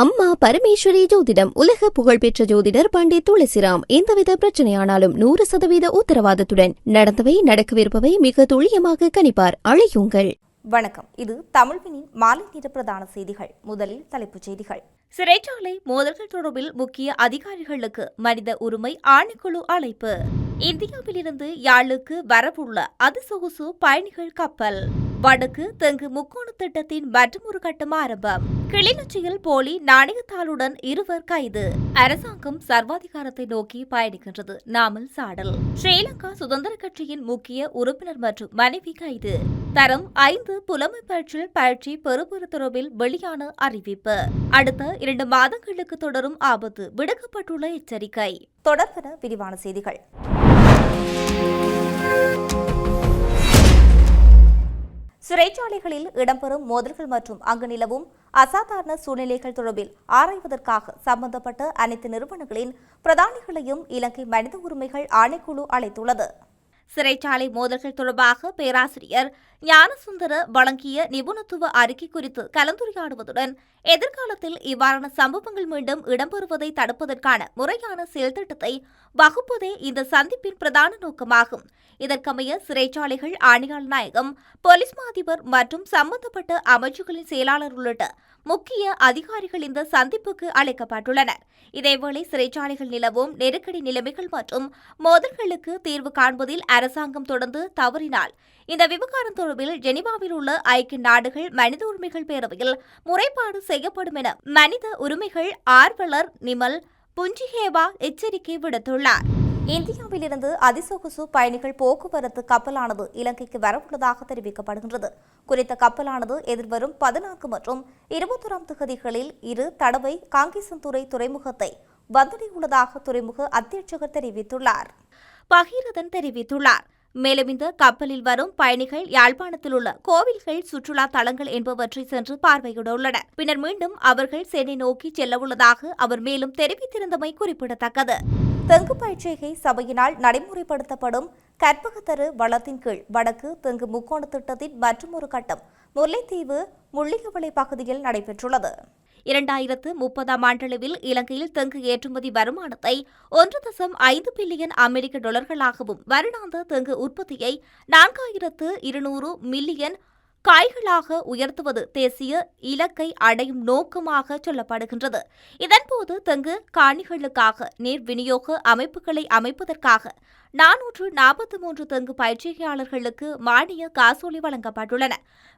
அம்மா பரமேஸ்வரி ஜோதிடம். உலக புகழ்பெற்ற ஜோதிடர் பண்டிட் துளசிராம். எந்தவித பிரச்சனையானாலும் 100% உத்தரவாதத்துடன் நடந்தவை நடக்கவிருப்பவை மிக துல்லியமாக கணிப்பார். அழையுங்கள். வணக்கம். இது தமிழ்வினின் மாலை நேர பிரதான செய்திகள். முதலில் தலைப்புச் செய்திகள். சிறைச்சாலை மோதல்கள் தொடர்பில் முக்கிய அதிகாரிகளுக்கு மனித உரிமை ஆணைக்குழு அழைப்பு. இந்தியாவிலிருந்து யாழுக்கு வரவுள்ள அதிசொகுசு பயணிகள் கப்பல். வடக்கு தெங்கு முக்கோண திட்டத்தின் மற்றொரு கட்டம் ஆரம்பம். கிளிநொச்சியில் போலி நாணயத்தாளுடன் 2 கைது. அரசாங்கம் சர்வாதிகாரத்தை நோக்கி பயணிக்கின்றது. நாமல் சாடல். ஸ்ரீலங்கா சுதந்திர கட்சியின் முக்கிய உறுப்பினர் மற்றும் மனைவி கைது. தரம் 5 புலமை பயிற்சியில் பயிற்சி பெறுபேறு தொடர்பில் வெளியான அறிவிப்பு. அடுத்த 2 மாதங்களுக்கு தொடரும் ஆபத்து விடுக்கப்பட்டுள்ள எச்சரிக்கை. தொடர்பென விரிவான செய்திகள். சிறைச்சாலைகளில் இடம்பெறும் மோதல்கள் மற்றும் அங்கு நிலவும் அசாதாரண சூழ்நிலைகள் தொடர்பில் ஆராய்வதற்காக சம்பந்தப்பட்ட அனைத்து நிறுவனங்களின் பிரதானிகளையும் இலங்கை மனித உரிமைகள் ஆணைக்குழு அழைத்துள்ளது. சிறைச்சாலை மோதல்கள் தொடர்பாக பேராசிரியர் ஞானசுந்தர வழங்கிய நிபுணத்துவ அறிக்கை குறித்து கலந்துரையாடுவதுடன் எதிர்காலத்தில் இவ்வாறான சம்பவங்கள் மீண்டும் இடம்பெறுவதை தடுப்பதற்கான முறையான செயல்திட்டத்தை வகுப்பதே இந்த சந்திப்பின் பிரதான நோக்கமாகும். இதற்கமைய சிறைச்சாலைகள் ஆணையாளர் நாயகம், போலீஸ் மா அதிபர் மற்றும் சம்பந்தப்பட்ட அமைச்சுகளின் செயலாளர் உள்ளிட்ட முக்கிய அதிகாரிகள் இந்த சந்திப்புக்கு அழைக்கப்பட்டுள்ளனர். இதேவேளை சிறைச்சாலைகள் நிலவும் நெருக்கடி நிலைமைகள் மற்றும் மோதல்களுக்கு தீர்வு காண்பதில் அரசாங்கம் தொடர்ந்து தவறினால் இந்த விவகாரம் தொடர்பில் ஜெனீவாவில் உள்ள ஐக்கிய நாடுகள் மனித உரிமைகள் பேரவையில் முறைப்பாடு செய்யப்படும் என மனித உரிமைகள் ஆர்வலர் நிமல் புஞ்சிஹேவா எச்சரிக்கை விடுத்துள்ளார். இந்தியாவிலிருந்து அதிசொகுசு பயணிகள் போக்குவரத்து கப்பலானது இலங்கைக்கு வரவுள்ளதாக தெரிவிக்கப்படுகின்றது. குறித்த கப்பலானது எதிர்வரும் 14 மற்றும் 21ஆம் தேதிகளில் 2 தடவை காங்கேசன்துறை துறைமுகத்தை வந்தடையுள்ளதாக துறைமுக அத்தியட்சகர் தெரிவித்துள்ளார். பகீரதன் தெரிவித்துள்ளார். மேலும் இந்த கப்பலில் வரும் பயணிகள் யாழ்ப்பாணத்தில் உள்ள கோவில்கள், சுற்றுலா தலங்கள் என்பவற்றை சென்று பார்வையிட உள்ளனர். பின்னர் மீண்டும் அவர்கள் சென்னை நோக்கி செல்லவுள்ளதாக அவர் மேலும் தெரிவித்திருந்தமை குறிப்பிடத்தக்கது. தெங்கு பயிற்சிகை சபையினால் நடைமுறைப்படுத்தப்படும் கற்பகத்தரு வளத்தின் கீழ் வடக்கு தெங்கு முக்கோண திட்டத்தின் மற்றொரு கட்டம் முல்லைத்தீவு முள்ளிகவளை பகுதியில் நடைபெற்றுள்ளது. 2030ஆம் ஆண்டளவில் இலங்கையில் தெங்கு ஏற்றுமதி வருமானத்தை 1.5 பில்லியன் அமெரிக்க டாலர்களாகவும் வருடாந்த தெங்கு உற்பத்தியை 4200 மில்லியன் காய்களாக உயர்த்துவது தேசிய இலக்கை அடையும் நோக்கமாக சொல்லப்படுகின்றது. இதன்போது தெங்கு காணிகளுக்காக நீர் விநியோக அமைப்புகளை அமைப்பதற்காக 443 தெங்கு பயிற்சியாளர்களுக்கு மானிய காசோலை வழங்கப்பட்டுள்ளன.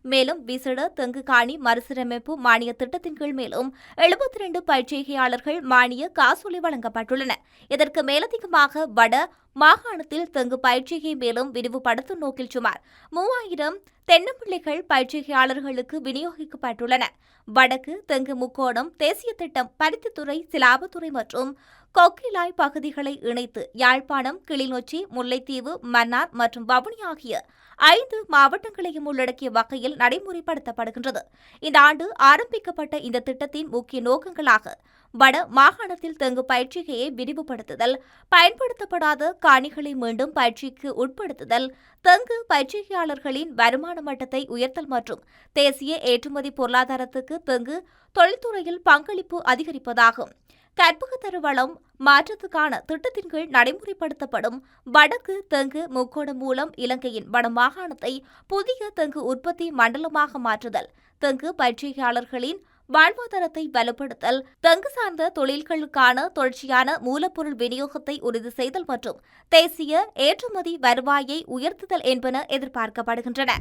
மேலும் விசேட தெங்கு காணி மறுசீரமைப்பு மானிய திட்டத்தின் கீழ் மேலும் 72 பயிற்சியாளர்கள் மானிய காசோலை வழங்கப்பட்டுள்ளன. இதற்கு மேலதிகமாக வட மாகாணத்தில் தெங்கு பயிற்சியை மேலும் விரிவுபடுத்தும் நோக்கில் சுமார் 3000 தென்னம்பிள்ளைகள் பயிற்சியாளர்களுக்கு விநியோகிக்கப்பட்டுள்ளன. வடக்கு தெங்கு முக்கோணம் தேசிய திட்டம் பருத்தித்துறை, சிலாபத்துறை மற்றும் கொக்கிலாய் பகுதிகளை இணைத்து யாழ்ப்பாணம், கிளிநொச்சி, முல்லைத்தீவு, மன்னார் மற்றும் வவுனியா ஆகிய 5 மாவட்டங்களையும் உள்ளடக்கிய வகையில் நடைமுறைப்படுத்தப்படுகின்றது. இந்த ஆண்டு ஆரம்பிக்கப்பட்ட இந்த திட்டத்தின் முக்கிய நோக்கங்களாக வட மாகாணத்தில் தெங்கு பயிற்சிகையை விரிவுபடுத்துதல், பயன்படுத்தப்படாத காணிகளை மீண்டும் பயிற்சிக்கு உட்படுத்துதல், தெங்கு பயிற்சியாளர்களின் வருமான மட்டத்தை உயர்த்தல் மற்றும் தேசிய ஏற்றுமதி பொருளாதாரத்துக்கு தெங்கு தொழில்துறையில் பங்களிப்பு அதிகரிப்பதாகும். கற்பகத்தரு வளம் மாற்றத்துக்கான திட்டத்தின் கீழ் நடைமுறைப்படுத்தப்படும் வடக்கு தெங்கு முக்கோணம் மூலம் இலங்கையின் வடமாகாணத்தை புதிய தெங்கு உற்பத்தி மண்டலமாக மாற்றுதல், தெங்கு பயிற்சியாளர்களின் வாழ்வாதாரத்தை வலுப்படுத்தல், தெங்கு சார்ந்த தொழில்களுக்கான தொடர்ச்சியான மூலப்பொருள் விநியோகத்தை உறுதி செய்தல் மற்றும் தேசிய ஏற்றுமதி வருவாயை உயர்த்துதல் என்பன எதிர்பார்க்கப்படுகின்றன.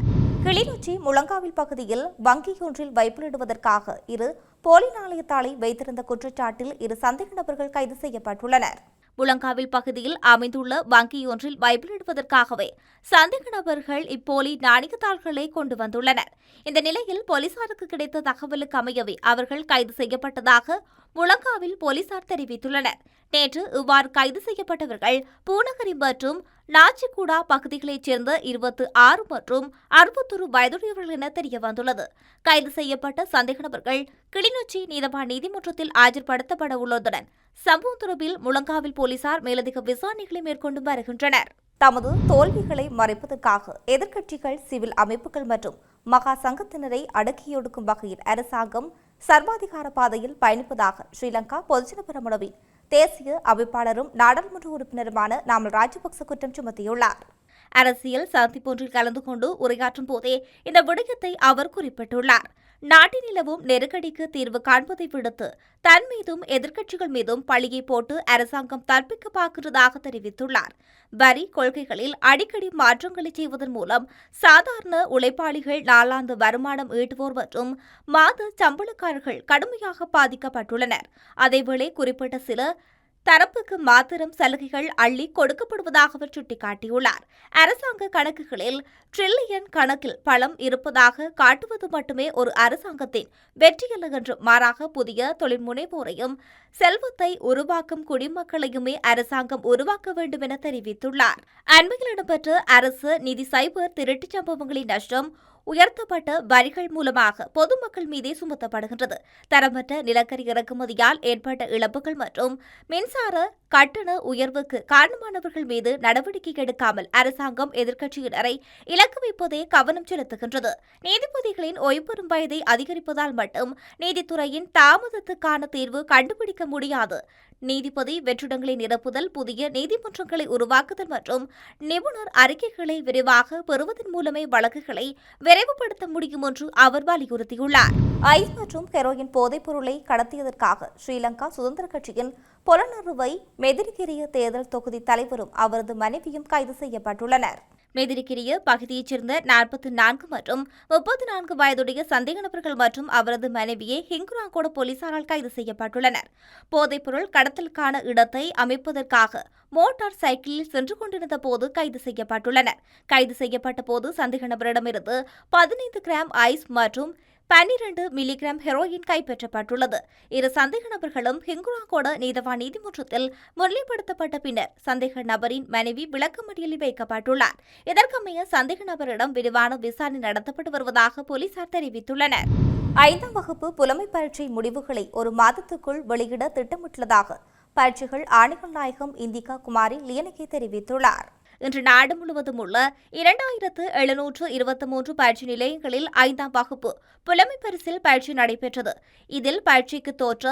கிளிநொச்சி முழங்காவில் பகுதியில் வங்கியொன்றில் வைப்பிலிடுவதற்காக 2 போலி நாணயத்தாளை வைத்திருந்த குற்றச்சாட்டில் 2 சந்தேக நபர்கள் கைது செய்யப்பட்டுள்ளனர். முழங்காவில் பகுதியில் அமைந்துள்ள வங்கியொன்றில் வைப்பிலிடுவதற்காகவே சந்தேக நபர்கள் இப்போலி நாணயத்தாள்களை கொண்டு வந்துள்ளனர். இந்த நிலையில் போலீசாருக்கு கிடைத்த தகவலுக்கு அமையவே அவர்கள் கைது செய்யப்பட்டதாக முழங்காவில் போலீசார் தெரிவித்துள்ளனர். நேற்று இவ்வாறு கைது செய்யப்பட்டவர்கள் பூநகரி மற்றும் நாச்சிக்குடா பகுதிகளைச் சேர்ந்த 26 மற்றும் 61 வயதுடையவர்கள் என தெரியவந்துள்ளது. கைது செய்யப்பட்ட சந்தேக நபர்கள் கிளிநொச்சி நீதவான் நீதிமன்றத்தில் ஆஜர்படுத்தப்பட உள்ளதுடன் சம்பவம் தொடர்பில் முழங்காவில் போலீசார் மேலதிக விசாரணைகளை மேற்கொண்டு வருகின்றனர். தமது தோல்விகளை மறைப்பதற்காக எதிர்க்கட்சிகள், சிவில் அமைப்புகள் மற்றும் மகா சங்கத்தினரை அடக்கியொடுக்கும் வகையில் அரசாங்கம் சர்வாதிகார பாதையில் பயணிப்பதாக ஸ்ரீலங்கா பொதுஜன பெரமுனவின் தேசிய அமைப்பாளரும் நாடாளுமன்ற உறுப்பினருமான நாமல் ராஜபக்ச குற்றம் சுமத்தியுள்ளார். அரசியல் சந்திப்பொன்றில் கலந்து கொண்டு உரையாற்றும் போதே இந்த விடயத்தை அவர் குறிப்பிட்டுள்ளார். நாட்டில் நிலவும் நெருக்கடிக்கு தீர்வு காண்பதை விடுத்து தன் மீதும் எதிர்க்கட்சிகள் மீதும் பழியை போட்டு அரசாங்கம் தப்பிக்க பார்க்கிறதாக தெரிவித்துள்ளார். வரி கொள்கைகளில் அடிக்கடி மாற்றங்களை செய்வதன் மூலம் சாதாரண உழைப்பாளிகள் நாளாந்து வருமானம் ஈட்டுவோர் மற்றும் மாத சம்பளக்காரர்கள் கடுமையாக பாதிக்கப்பட்டுள்ளனர். அதேவேளை குறிப்பிட்ட சில தரப்புக்கு மாத்திரம் சலுகைகள் அள்ளி கொடுக்கப்படுவதாக அவர் சுட்டிக்காட்டியுள்ளார். அரசாங்க கணக்குகளில் டிரில்லியன் கணக்கில் பணம் இருப்பதாக காட்டுவது மட்டுமே ஒரு அரசாங்கத்தின் வெற்றியல்ல என்று, மாறாக புதிய தொழில் முனைவோரையும் செல்வத்தை உருவாக்கும் குடிமக்களையுமே அரசாங்கம் உருவாக்க வேண்டும் என தெரிவித்துள்ளார். அண்மையில் இடம்பெற்ற அரசு நிதி சைபர் திருட்டுச் சம்பவங்களின் நஷ்டம் உயர்த்தப்பட்ட வரிகள் மூலமாக பொதுமக்கள் மீதே சுமத்தப்படுகின்றது. தரமற்ற நிலக்கரி இறக்குமதியால் ஏற்பட்ட இழப்புகள் மற்றும் மின்சார கட்டண உயர்வுக்கு காரணமானவர்கள் மீது நடவடிக்கை எடுக்காமல் அரசாங்கம் எதிர்க்கட்சியினரை இலக்கு வைப்பதே கவனம் செலுத்துகின்றது. நீதிபதிகளின் ஓய்வுபெறும் வயதை அதிகரிப்பதால் மட்டும் நீதித்துறையின் தாமதத்துக்கான தீர்வு கண்டுபிடிக்க முடியாது. நீதிபதி வெற்றிடங்களை நிரப்புதல், புதிய நீதிமன்றங்களை உருவாக்குதல் மற்றும் நிபுணர் அறிக்கைகளை விரைவாக பெறுவதன் மூலமே வழக்குகளை விரைவுபடுத்த முடியும் என்று அவர் வலியுறுத்தியுள்ளார். ஐஸ் மற்றும் ஹெரோயின் போதைப் பொருளை கடத்தியதற்காக ஸ்ரீலங்கா சுதந்திர கட்சியின் பொலனறுவை மெதிரிகிரிய தேர்தல் தொகுதி தலைவரும் அவரது மனைவியும் கைது செய்யப்பட்டுள்ளனர். மெதிரிகிரிய பகுதியைச் சேர்ந்த 44 மற்றும் 34 வயதுடைய சந்தேக நபர்கள் மற்றும் அவரது மனைவியை ஹிங்குராங்கோட போலீசாரால் கைது செய்யப்பட்டுள்ளனர். போதைப்பொருள் கடத்தலுக்கான இடத்தை அமைப்பதற்காக மோட்டார் சைக்கிளில் சென்று கொண்டிருந்த போது கைது செய்யப்பட்டுள்ளனர். கைது செய்யப்பட்ட போது சந்தேக நபரிடமிருந்து 15 கிராம் ஐஸ் மற்றும் 12 மில்லிகிராம் ஹெரோயின் கைப்பற்றப்பட்டுள்ளது. இரு சந்தேக நபர்களும் ஹிங்குராங்கோட நீதவான் நீதிமன்றத்தில் முன்னிலைப்படுத்தப்பட்ட பின்னர் சந்தேக நபரின் மனைவி விளக்கமறியலில் வைக்கப்பட்டுள்ளார். இதற்கமைய சந்தேக நபரிடம் விரிவான விசாரணை நடத்தப்பட்டு வருவதாக போலீசார் தெரிவித்துள்ளனர். 5ஆம் வகுப்பு புலமை பரீட்சை முடிவுகளை ஒரு மாதத்துக்குள் வெளியிட திட்டமிட்டுள்ளதாக பரீட்சைகள் ஆணைகள் நாயகம் இந்திகா குமாரி லியனகே தெரிவித்துள்ளார். இன்று நாடு முழுவதும் உள்ள 2723 பயிற்சி நிலையங்களில் 5ஆம் வகுப்பு புலமை பரிசில் பயிற்சி நடைபெற்றது. இதில் பயிற்சிக்கு தோற்ற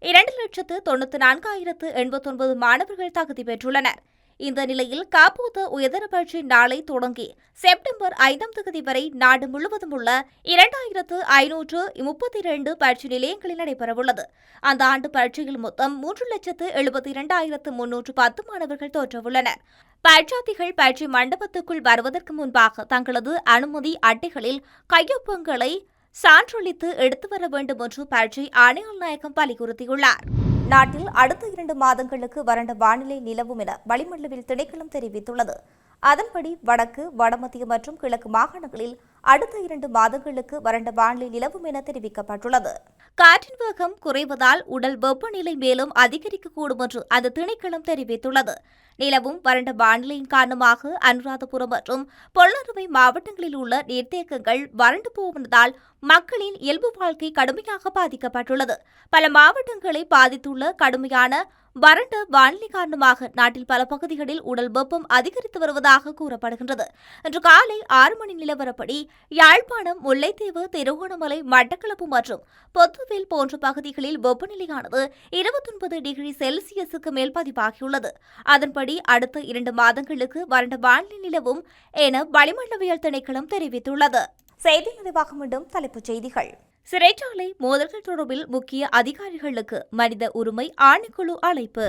2,94,089 மாணவர்கள் தகுதி பெற்றுள்ளனர். இந்த நிலையில் காப்போத உயர்தர பயிற்சி நாளை தொடங்கி செப்டம்பர் 5ஆம் தேதி வரை நாடு முழுவதும் உள்ள 2,532 பயிற்சி நிலையங்களில் நடைபெறவுள்ளது. அந்த ஆண்டு பரீட்சையில் மொத்தம் 3,72,310 மாணவர்கள் தோற்றவுள்ளனர். பயிற்சியார்த்திகள் பயிற்சி மண்டபத்துக்குள் வருவதற்கு முன்பாக தங்களது அனுமதி அட்டைகளில் கையொப்பங்களை சான்றளித்து எடுத்து வர வேண்டும் என்று பயிற்சி ஆணையாளர் நாயகம் வலியுறுத்தியுள்ளார். நாட்டில் அடுத்த 2 மாதங்களுக்கு வறண்ட வானிலை நிலவும் என வளிமண்டலவியல் திணைக்களம் தெரிவித்துள்ளது. அதன்படி வடக்கு, வடமத்திய மற்றும் கிழக்கு மாகாணங்களில் அடுத்த 2 மாதங்களுக்கு வறண்ட வானிலை நிலவும் என தெரிவிக்கப்பட்டுள்ளது. காற்றின் வேகம் குறைவதால் உடல் வெப்பநிலை மேலும் அதிகரிக்கக்கூடும் என்று அந்த திணைக்களம் தெரிவித்துள்ளது. நிலவும் வறண்ட வானிலையின் காரணமாக அனுராதபுரம் மற்றும் பொலனறுவை மாவட்டங்களில் உள்ள நீர்த்தேக்கங்கள் வறண்டு போவதால் மக்களின் இயல்பு வாழ்க்கை கடுமையாக பாதிக்கப்பட்டுள்ளது. பல மாவட்டங்களை பாதித்துள்ள கடுமையான வறண்ட வானிலை காரணமாக நாட்டில் பல பகுதிகளில் உடல் வெப்பம் அதிகரித்து வருவதாக கூறப்படுகின்றது. இன்று காலை 6 மணி நிலவரப்படி யாழ்ப்பாணம், முல்லைத்தீவு, திருகோணமலை, மட்டக்களப்பு மற்றும் பொத்துவில் போன்ற பகுதிகளில் வெப்பநிலையானது 29 டிகிரி செல்சியஸுக்கு மேல் பதிவாகியுள்ளது. அதன்படி அடுத்த 2 மாதங்களுக்கு வறண்ட வானிலை நிலவும் என வளிமண்டலவியல் திணைக்களம் தெரிவித்துள்ளது. செய்தி நிறைவாக மீண்டும் தலைப்புச் செய்திகள். சிறைச்சாலை மோதல்கள் தொடர்பில் முக்கிய அதிகாரிகளுக்கு மனித உரிமை ஆணைக்குழு அழைப்பு.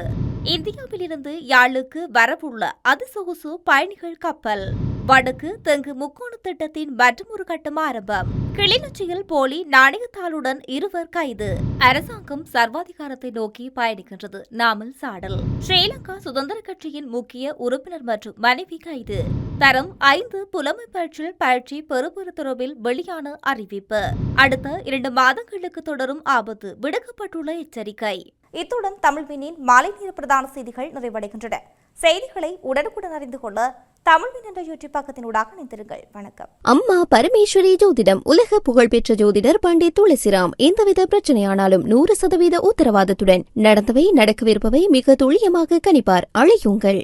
இந்தியாவிலிருந்து யாழுக்கு வரவுள்ள அதிசொகுசு பயணிகள் கப்பல். வடக்கு தெங்கு முக்கோண திட்டத்தின் மற்றொரு கட்டம் ஆரம்பம். கிளிநொச்சியில் போலி நாணயத்தாளுடன் 2 கைது. அரசாங்கம் சர்வாதிகாரத்தை நோக்கி பயணிக்கின்றது, நாமல் சாடல். ஸ்ரீலங்கா சுதந்திர கட்சியின் முக்கிய உறுப்பினர் மற்றும் மனைவி கைது. தரம் 5 புலமை பரீட்சையில் பயிற்சி பெறுபேறு தொடர்பில் வெளியான அறிவிப்பு. அடுத்த 2 மாதங்களுக்கு தொடரும் ஆபத்து, விடுக்கப்பட்டுள்ள எச்சரிக்கை. இத்துடன் தமிழ்வினின் மாலை நேர பிரதான செய்திகள் நிறைவடைகின்றன. செய்திகளை உடனுக்குடன் அறிந்து கொள்ள தமிழ்வின் என்ற யூடியூப் பக்கத்தினூடாக இணைந்திருங்கள். வணக்கம். அம்மா பரமேஸ்வரி ஜோதிடம். உலக புகழ்பெற்ற ஜோதிடர் பண்டித் துளசிராம். எந்தவித பிரச்சனையானாலும் 100% உத்தரவாதத்துடன் நடந்தவை நடக்கவிருப்பவை மிக துல்லியமாக கணிப்பார். அழையுங்கள்.